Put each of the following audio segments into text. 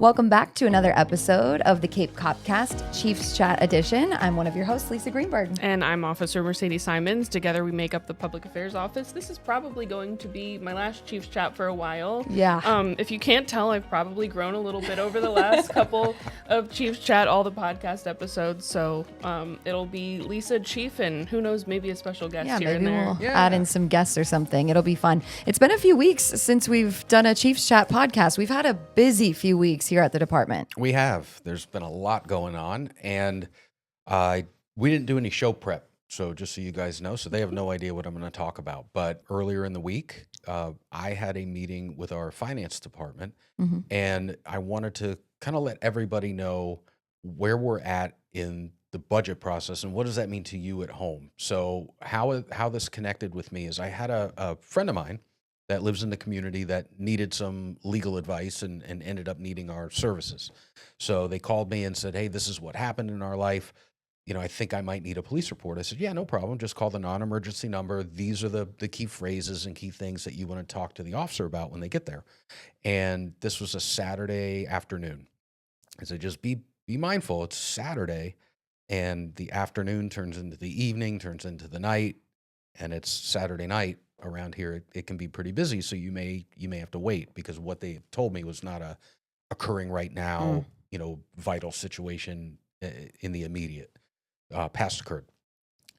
Welcome back to another episode of the Cape CopCast Chiefs Chat Edition. I'm one of your hosts, Lisa Greenberg. And I'm Officer Mercedes Simons. Together we make up the Public Affairs Office. This is probably going to be my last Chiefs Chat for a while. Yeah. If you can't tell, I've probably grown a little bit over the last couple of Chiefs Chat, all the podcast episodes. So it'll be Lisa, Chief, and who knows, maybe a special guest here and there. We'll add in some guests or something. It'll be fun. It's been a few weeks since we've done a Chiefs Chat podcast. We've had a busy few weeks here at the department. We have. There's been a lot going on, and we didn't do any show prep, so just so you guys know, so they have no idea what I'm going to talk about. But earlier in the week, I had a meeting with our finance department, and I wanted to kind of let everybody know where we're at in the budget process and what does that mean to you at home. So how this connected with me is I had a friend of mine that lives in the community that needed some legal advice and ended up needing our services. So they called me and said, hey, this is what happened in our life. You know, I think I might need a police report. I said, yeah, no problem. Just call the non-emergency number. These are the key phrases and key things that you want to talk to the officer about when they get there. And this was a Saturday afternoon. I said, just be mindful. It's Saturday, and the afternoon turns into the evening, turns into the night, and it's Saturday night. Around here, it can be pretty busy, so you may have to wait because what they told me was not a occurring right now, vital situation in the immediate past occurred.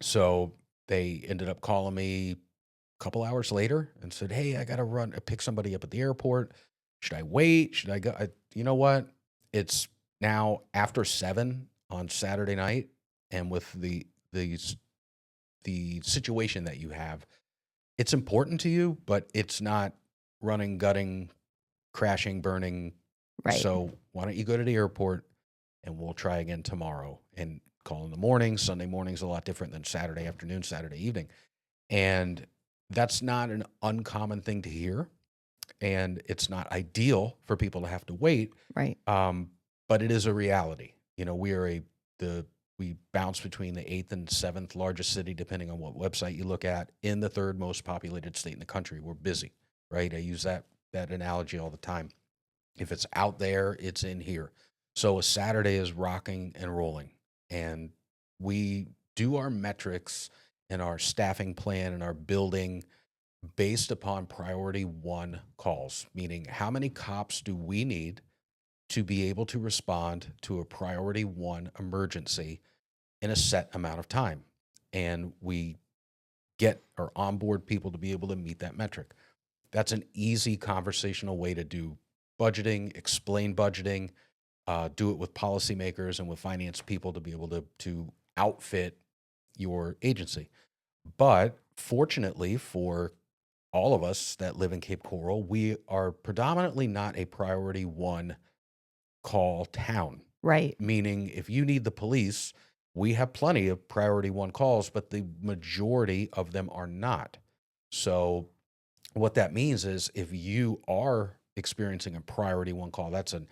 So they ended up calling me a couple hours later and said, "Hey, I got to pick somebody up at the airport. Should I wait? Should I go? You know what? It's now after 7 on Saturday night, and with the situation that you have." It's important to you, but it's not running, gutting, crashing, burning. Right. So why don't you go to the airport and we'll try again tomorrow and call in the morning. Sunday morning's a lot different than Saturday afternoon, Saturday evening. And that's not an uncommon thing to hear. And it's not ideal for people to have to wait. Right. But it is a reality. You know, we bounce between the 8th and 7th largest city, depending on what website you look at, in the 3rd most populated state in the country. We're busy, right? I use that analogy all the time. If it's out there, it's in here. So a Saturday is rocking and rolling. And we do our metrics and our staffing plan and our building based upon priority 1 calls, meaning how many cops do we need to be able to respond to a priority 1 emergency in a set amount of time. And we get or onboard people to be able to meet that metric. That's an easy conversational way to do budgeting, explain budgeting, do it with policymakers and with finance people to be able to outfit your agency. But fortunately for all of us that live in Cape Coral, we are predominantly not a priority 1 call town. Right. Meaning if you need the police, we have plenty of priority 1 calls, but the majority of them are not. So what that means is if you are experiencing a priority 1 call, that's an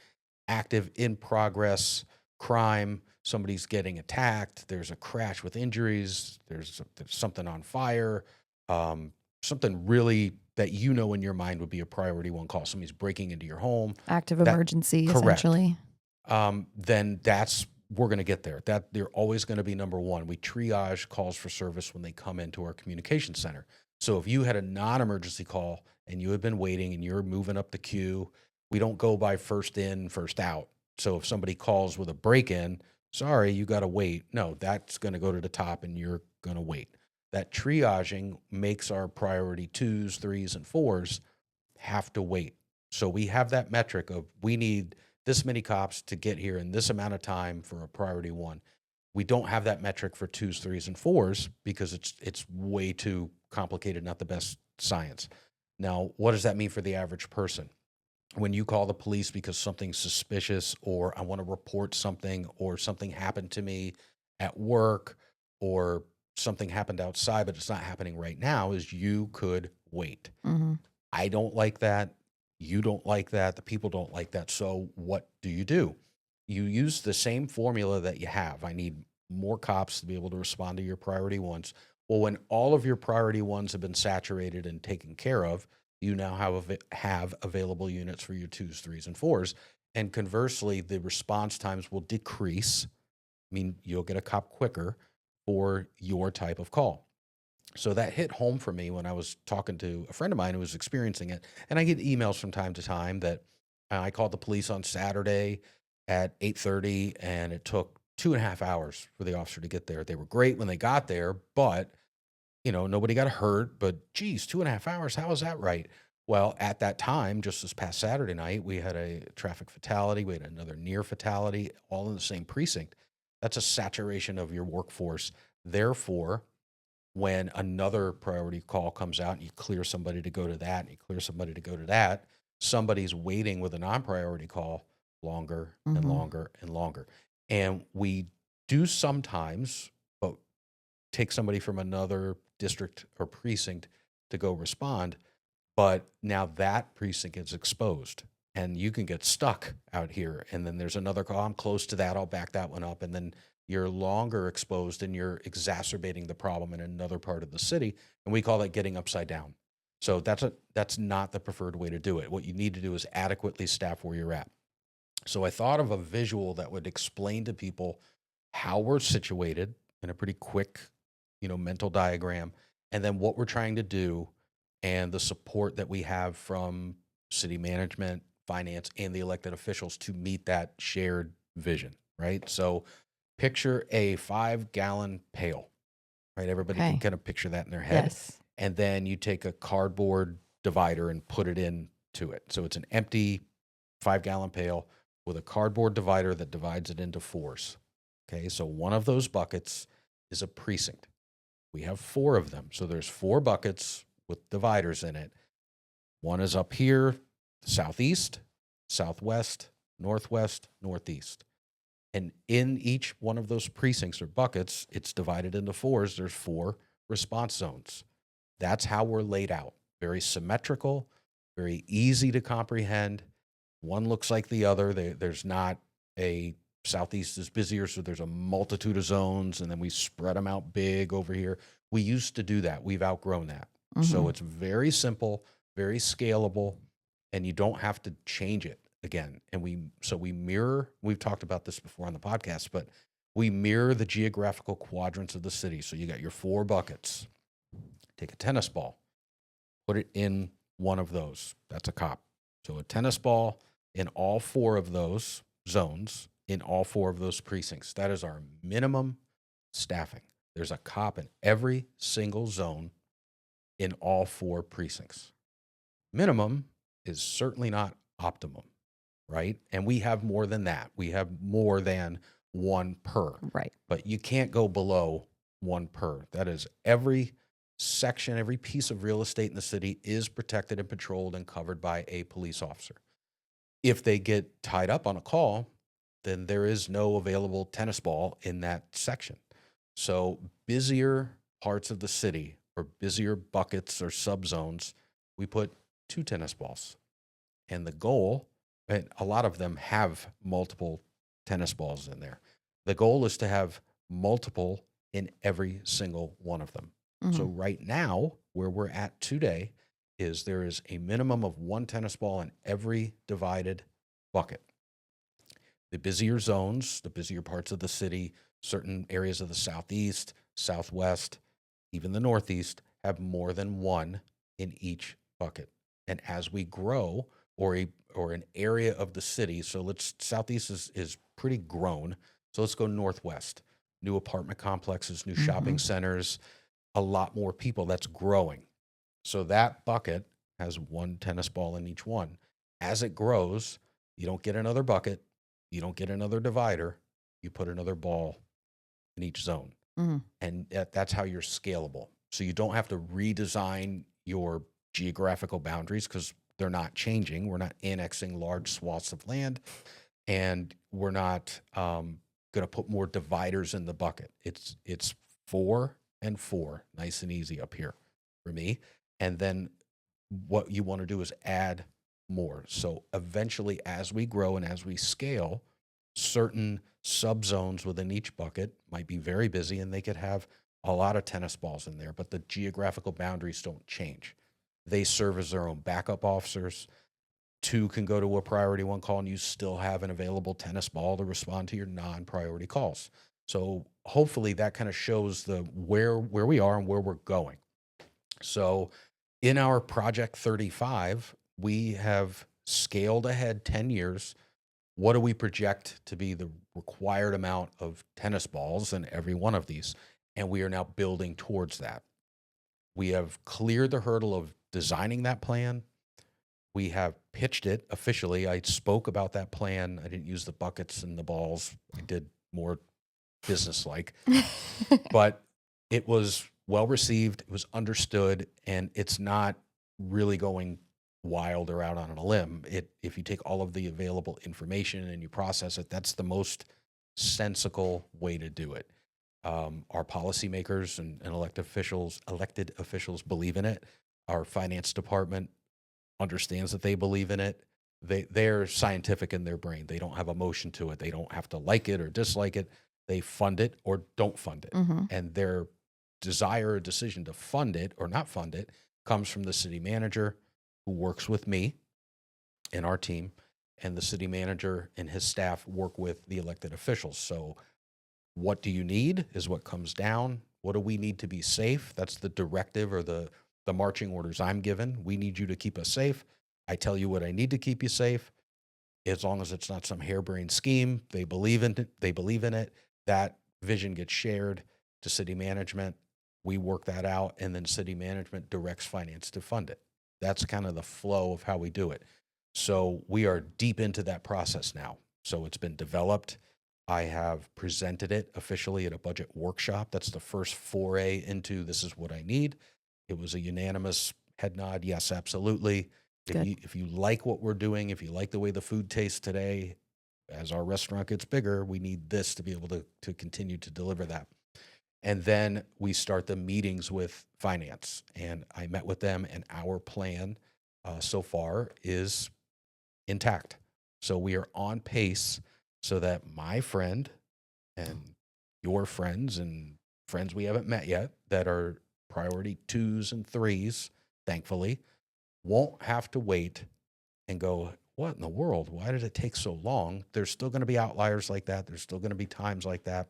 active in progress crime. Somebody's getting attacked. There's a crash with injuries. There's something on fire. Something really that in your mind would be a priority 1 call. Somebody's breaking into your home. Active emergency, correct. Essentially. Then we're going to get there. That they're always going to be number 1. We triage calls for service when they come into our communication center. So if you had a non-emergency call and you had been waiting and you're moving up the queue, we don't go by first in, first out. So if somebody calls with a break-in, sorry, you got to wait. No, that's going to go to the top and you're going to wait. That triaging makes our priority 2s, 3s, and 4s have to wait. So we have that metric of we need this many cops to get here in this amount of time for a priority 1. We don't have that metric for 2s, 3s, and 4s because it's way too complicated, not the best science. Now, what does that mean for the average person? When you call the police because something's suspicious or I want to report something or something happened to me at work or something happened outside but it's not happening right now, is you could wait. Mm-hmm. I don't like that. You don't like that. The people don't like that. So what do? You use the same formula that you have. I need more cops to be able to respond to your priority 1s. Well, when all of your priority 1s have been saturated and taken care of, you now have available units for your 2s, 3s, and 4s. And conversely, the response times will decrease. I mean, you'll get a cop quicker for your type of call. So that hit home for me when I was talking to a friend of mine who was experiencing it. And I get emails from time to time that I called the police on Saturday at 8:30, and it took 2.5 hours for the officer to get there. They were great when they got there, but nobody got hurt. But geez, 2.5 hours, how is that right? Well, at that time, just this past Saturday night, we had a traffic fatality. We had another near fatality, all in the same precinct. That's a saturation of your workforce. Therefore, when another priority call comes out and you clear somebody to go to that and you clear somebody to go to that, somebody's waiting with a non-priority call longer and Mm-hmm. longer and longer. And we do sometimes, but take somebody from another district or precinct to go respond. But now that precinct is exposed and you can get stuck out here. And then there's another call. I'm close to that. I'll back that one up. And then you're longer exposed and you're exacerbating the problem in another part of the city. And we call that getting upside down. So that's not the preferred way to do it. What you need to do is adequately staff where you're at. So I thought of a visual that would explain to people how we're situated in a pretty quick, mental diagram, and then what we're trying to do and the support that we have from city management, finance, and the elected officials to meet that shared vision, right? So picture a 5-gallon pail, right? Everybody can Okay. kind of picture that in their head. Yes. And then you take a cardboard divider and put it into it. So it's an empty 5-gallon pail with a cardboard divider that divides it into fours. Okay, so one of those buckets is a precinct. We have 4 of them. So there's 4 buckets with dividers in it. One is up here, southeast, southwest, northwest, northeast. And in each one of those precincts or buckets, it's divided into fours. There's 4 response zones. That's how we're laid out. Very symmetrical, very easy to comprehend. One looks like the other. There's not a southeast is busier, so there's a multitude of zones, and then we spread them out big over here. We used to do that. We've outgrown that. So it's very simple, very scalable, and you don't have to change it again. And we mirror, we've talked about this before on the podcast, but we mirror the geographical quadrants of the city. So you got your 4 buckets. Take a tennis ball, put it in one of those. That's a cop. So a tennis ball in all 4 of those zones, in all 4 of those precincts. That is our minimum staffing. There's a cop in every single zone in all 4 precincts. Minimum is certainly not optimum, right? And we have more than that. We have more than 1 per. Right. But you can't go below 1 per. That is every section, every piece of real estate in the city is protected and patrolled and covered by a police officer. If they get tied up on a call, then there is no available tennis ball in that section. So busier parts of the city or busier buckets or subzones, we put 2 tennis balls. And the goal, and a lot of them have multiple tennis balls in there. The goal is to have multiple in every single one of them. So right now, where we're at today, is there is a minimum of 1 tennis ball in every divided bucket. The busier zones, the busier parts of the city, certain areas of the southeast, southwest, even the northeast, have more than 1 in each bucket. And as we grow, or an area of the city, so southeast is pretty grown. So let's go northwest. New apartment complexes, new shopping centers, a lot more people. That's growing. So that bucket has 1 tennis ball in each one. As it grows, you don't get another bucket. You don't get another divider. You put another ball in each zone. And that's how you're scalable. So you don't have to redesign your geographical boundaries because they're not changing. We're not annexing large swaths of land, and we're not going to put more dividers in the bucket. It's 4 and 4, nice and easy up here for me. And then what you want to do is add more. So eventually, as we grow and as we scale, certain subzones within each bucket might be very busy and they could have a lot of tennis balls in there, but the geographical boundaries don't change. They serve as their own backup officers. 2 can go to a priority 1 call, and you still have an available tennis ball to respond to your non-priority calls. So hopefully that kind of shows the where we are and where we're going. So in our Project 35, we have scaled ahead 10 years. What do we project to be the required amount of tennis balls in every one of these? And we are now building towards that. We have cleared the hurdle of designing that plan. We have pitched it officially. I spoke about that plan. I didn't use the buckets and the balls. I did more business-like. But it was well received. It was understood, and it's not really going wild or out on a limb. If you take all of the available information and you process it, that's the most sensical way to do it. Our policymakers and elected officials believe in it. Our finance department understands that they believe in it. They're scientific in their brain. They don't have emotion to it. They don't have to like it or dislike it. They fund it or don't fund it. Mm-hmm. And their desire or decision to fund it or not fund it comes from the city manager, who works with me and our team, and the city manager and his staff work with the elected officials. So what do you need is what comes down. What do we need to be safe? That's the directive or the marching orders I'm given. We need you to keep us safe. I tell you what I need to keep you safe. As long as it's not some harebrained scheme, they believe in it. That vision gets shared to city management. We work that out, and then city management directs finance to fund it. That's kind of the flow of how we do it. So we are deep into that process now. So it's been developed. I have presented it officially at a budget workshop. That's the first foray into this is what I need. It was a unanimous head nod. Yes, absolutely. If you like what we're doing, if you like the way the food tastes today, as our restaurant gets bigger, we need this to be able to continue to deliver that. And then we start the meetings with finance. And I met with them, and our plan so far is intact. So we are on pace so that my friend and your friends and friends we haven't met yet that are priority 2s and 3s, thankfully, won't have to wait and go, what in the world? Why did it take so long? There's still going to be outliers like that. There's still going to be times like that.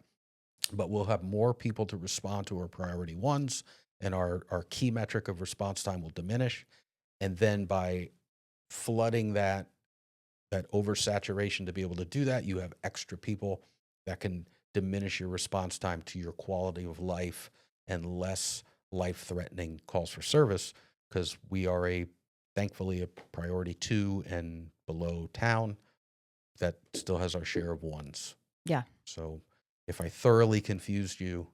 But we'll have more people to respond to our priority 1s, and our key metric of response time will diminish. And then by flooding that oversaturation to be able to do that, you have extra people that can diminish your response time to your quality of life and less life-threatening calls for service, because we are thankfully a priority 2 and below town that still has our share of 1s. Yeah. So if I thoroughly confused you,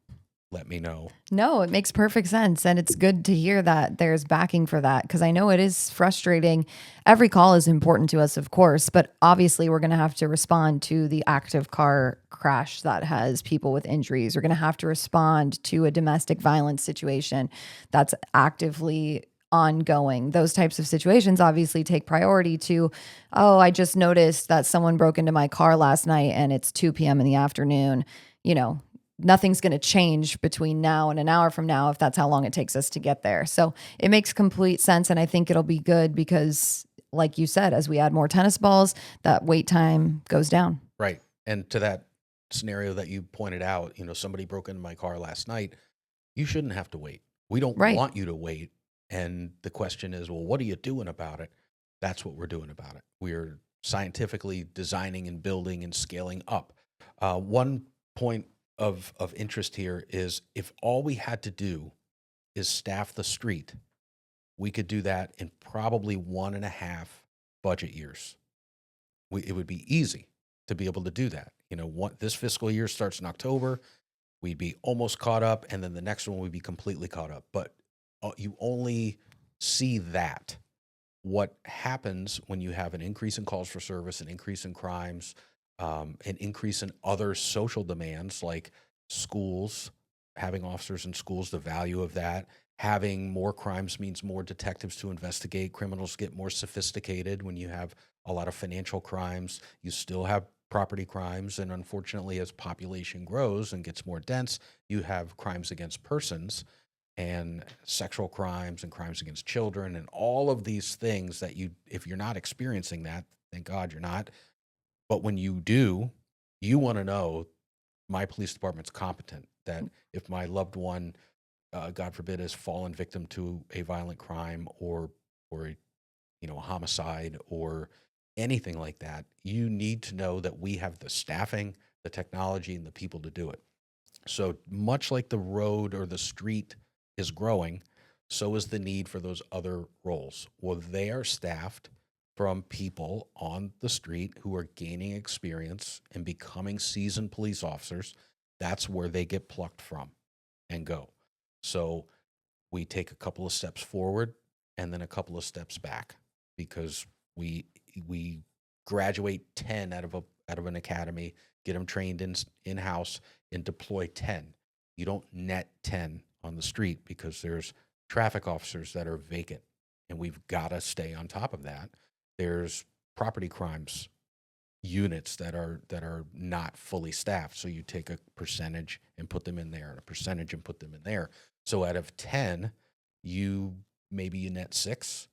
let me know. No, it makes perfect sense. And it's good to hear that there's backing for that, because I know it is frustrating. Every call is important to us, of course, but obviously we're going to have to respond to the active car crash that has people with injuries. We're going to have to respond to a domestic violence situation that's actively ongoing. Those types of situations obviously take priority to, oh, I just noticed that someone broke into my car last night and it's 2 p.m. in the afternoon. Nothing's going to change between now and an hour from now if that's how long it takes us to get there. So it makes complete sense. And I think it'll be good because, like you said, as we add more tennis balls, that wait time goes down. Right. And to that scenario that you pointed out, somebody broke into my car last night. You shouldn't have to wait. We don't want you to wait. And the question is, well, what are you doing about it? That's what we're doing about it. We're scientifically designing and building and scaling up. One point of interest here is, if all we had to do is staff the street, we could do that in probably 1.5 budget years. It would be easy to be able to do that. This fiscal year starts in October. We'd be almost caught up, and then the next one would be completely caught up. But you only see that. What happens when you have an increase in calls for service, an increase in crimes, an increase in other social demands like schools, having officers in schools, the value of that. Having more crimes means more detectives to investigate. Criminals get more sophisticated. When you have a lot of financial crimes, you still have property crimes. And unfortunately, as population grows and gets more dense, you have crimes against persons. and sexual crimes and crimes against children and all of these things that if you're not experiencing that, thank God you're not. But when you do, you want to know my police department's competent, that if my loved one, God forbid, has fallen victim to a violent crime or a homicide or anything like that, you need to know that we have the staffing, the technology, and the people to do it. So much like the road or the street is growing, so is the need for those other roles. Well, they are staffed from people on the street who are gaining experience and becoming seasoned police officers. That's where they get plucked from and go. So we take a couple of steps forward and then a couple of steps back, because we graduate 10 out of an academy, get them trained in house, and deploy 10. You don't net 10 on the street because there's traffic officers that are vacant, and we've got to stay on top of that. There's property crimes units that are not fully staffed, so you take a percentage and put them in there, and a percentage and put them in there. So out of 10, you net 6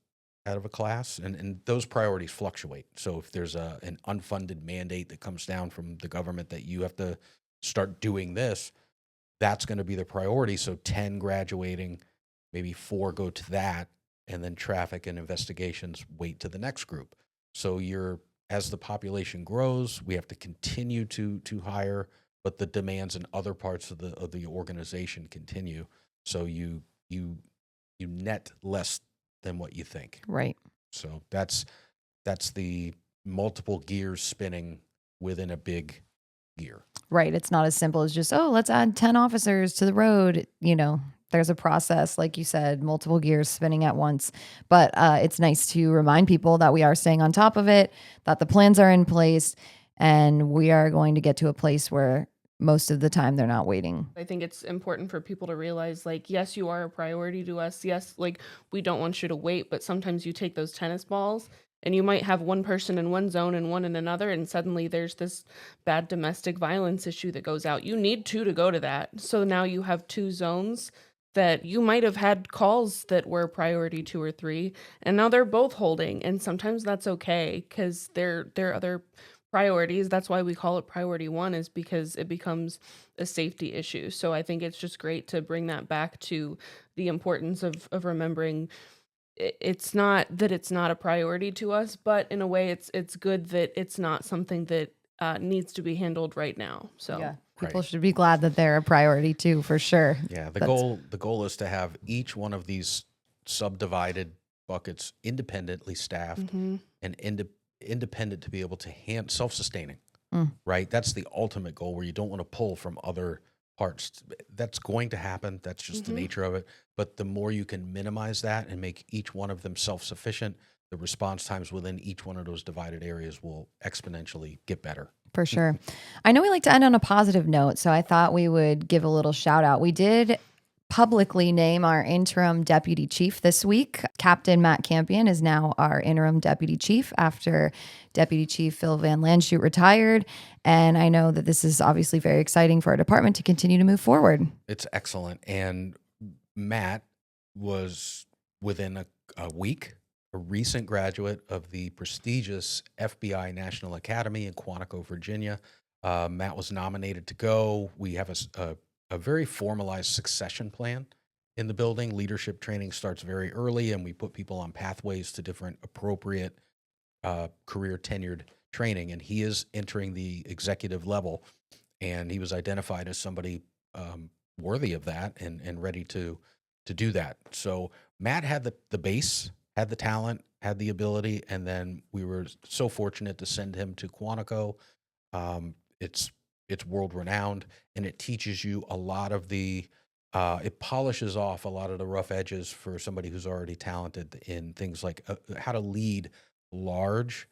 out of a class, and those priorities fluctuate. So if there's an unfunded mandate that comes down from the government that you have to start doing this, that's going to be the priority. So 10 graduating, maybe 4 go to that, and then traffic and investigations wait to the next group. So as the population grows, we have to continue to hire, but the demands in other parts of the organization continue. So you net less than what you think. Right. So that's the multiple gears spinning within a big gear. Right. It's not as simple as just, let's add 10 officers to the road. There's a process, like you said, multiple gears spinning at once. But it's nice to remind people that we are staying on top of it, that the plans are in place, and we are going to get to a place where most of the time they're not waiting. I think it's important for people to realize, yes, you are a priority to us. Yes, we don't want you to wait, but sometimes you take those tennis balls and you might have one person in one zone and one in another, and suddenly there's this bad domestic violence issue that goes out. You need 2 to go to that. So now you have 2 zones that you might have had calls that were priority 2 or 3, and now they're both holding. And sometimes that's okay because they're other priorities. That's why we call it priority 1, is because it becomes a safety issue. So I think it's just great to bring that back to the importance of remembering it's not that it's not a priority to us, but in a way it's good that it's not something that needs to be handled right now. So yeah, people should be glad that they're a priority too, for sure. Yeah, the goal is to have each one of these subdivided buckets independently staffed and independent to be able to self-sustaining, right? That's the ultimate goal, where you don't want to pull from other parts. That's going to happen. That's just the nature of it. But the more you can minimize that and make each one of them self-sufficient, the response times within each one of those divided areas will exponentially get better. For sure. I know we like to end on a positive note, so I thought we would give a little shout out. We did publicly name our interim deputy chief this week. Captain Matt Campion is now our interim deputy chief after Deputy Chief Phil Van Landshut retired. And I know that this is obviously very exciting for our department to continue to move forward. It's excellent. And Matt was, within a week, a recent graduate of the prestigious FBI National Academy in Quantico, Virginia. Matt was nominated to go. We have a very formalized succession plan in the building. Leadership training starts very early, and we put people on pathways to different appropriate career tenured training. And he is entering the executive level, and he was identified as somebody worthy of that and ready to do that. So Matt had the base, had the talent, had the ability, and then we were so fortunate to send him to Quantico. It's world renowned, and it teaches you a lot of it polishes off a lot of the rough edges for somebody who's already talented in things like how to lead large,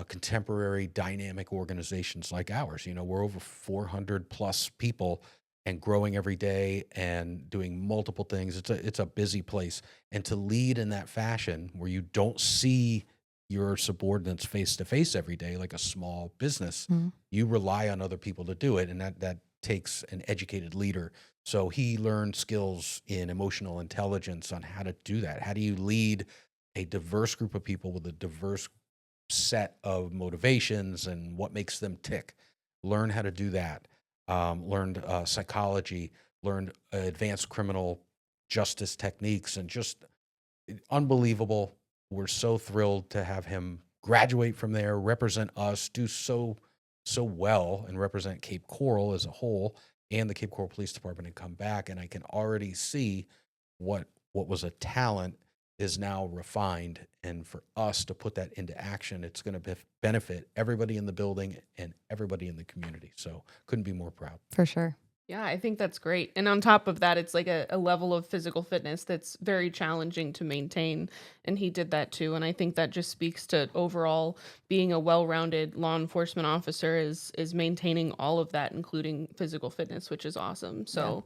contemporary, dynamic organizations like ours. We're over 400 plus people and growing every day and doing multiple things. It's a busy place, and to lead in that fashion where you don't see your subordinates face to face every day, like a small business, you rely on other people to do it. And that takes an educated leader. So he learned skills in emotional intelligence on how to do that. How do you lead a diverse group of people with a diverse set of motivations and what makes them tick? Learn how to do that. Learned psychology, learned advanced criminal justice techniques, and just unbelievable. We're so thrilled to have him graduate from there, represent us, do so well, and represent Cape Coral as a whole and the Cape Coral Police Department, and come back. And I can already see what was a talent is now refined. And for us to put that into action, it's going to benefit everybody in the building and everybody in the community. So couldn't be more proud. For sure. Yeah, I think that's great. And on top of that, it's like a level of physical fitness that's very challenging to maintain. And he did that too. And I think that just speaks to overall being a well-rounded law enforcement officer is maintaining all of that, including physical fitness, which is awesome. So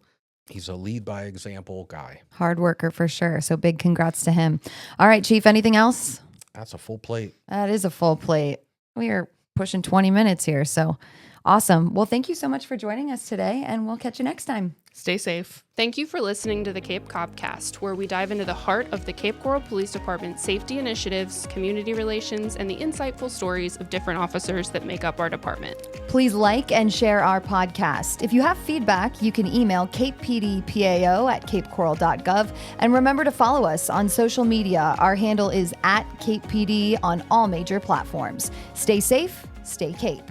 He's a lead by example guy. Hard worker for sure. So big congrats to him. All right, Chief, anything else? That's a full plate. That is a full plate. We are pushing 20 minutes here. So awesome. Well, thank you so much for joining us today, and we'll catch you next time. stay safe. Thank you for listening to the Cape CopCast, where we dive into the heart of the Cape Coral Police Department safety initiatives, community relations, and the insightful stories of different officers that make up our department. Please like and share our podcast. If you have feedback, you can email capepdpao@capecoral.gov. And remember to follow us on social media. Our handle is @CapePD on all major platforms. Stay safe, stay Cape.